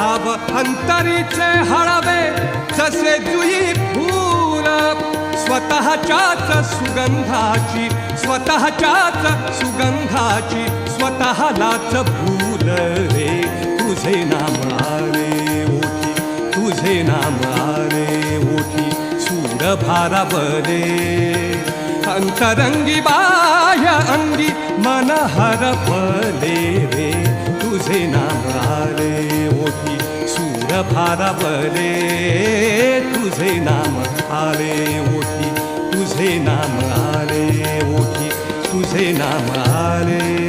भाव अंतरीचे हळवे जसे जुई फूल स्वतःच्याच सुगंधाची स्वतःलाच भूल रे तुझे नाम आले ओठी तुझे नाम आले ओठी सूर भारावले अंतरंगी बाह्य अंगी मन हरपले रे तुझे नाम आले ओठी सूर भारावले तुझे नाम आले ओठी तुझे नाम आले ओठी तुझे नाम आले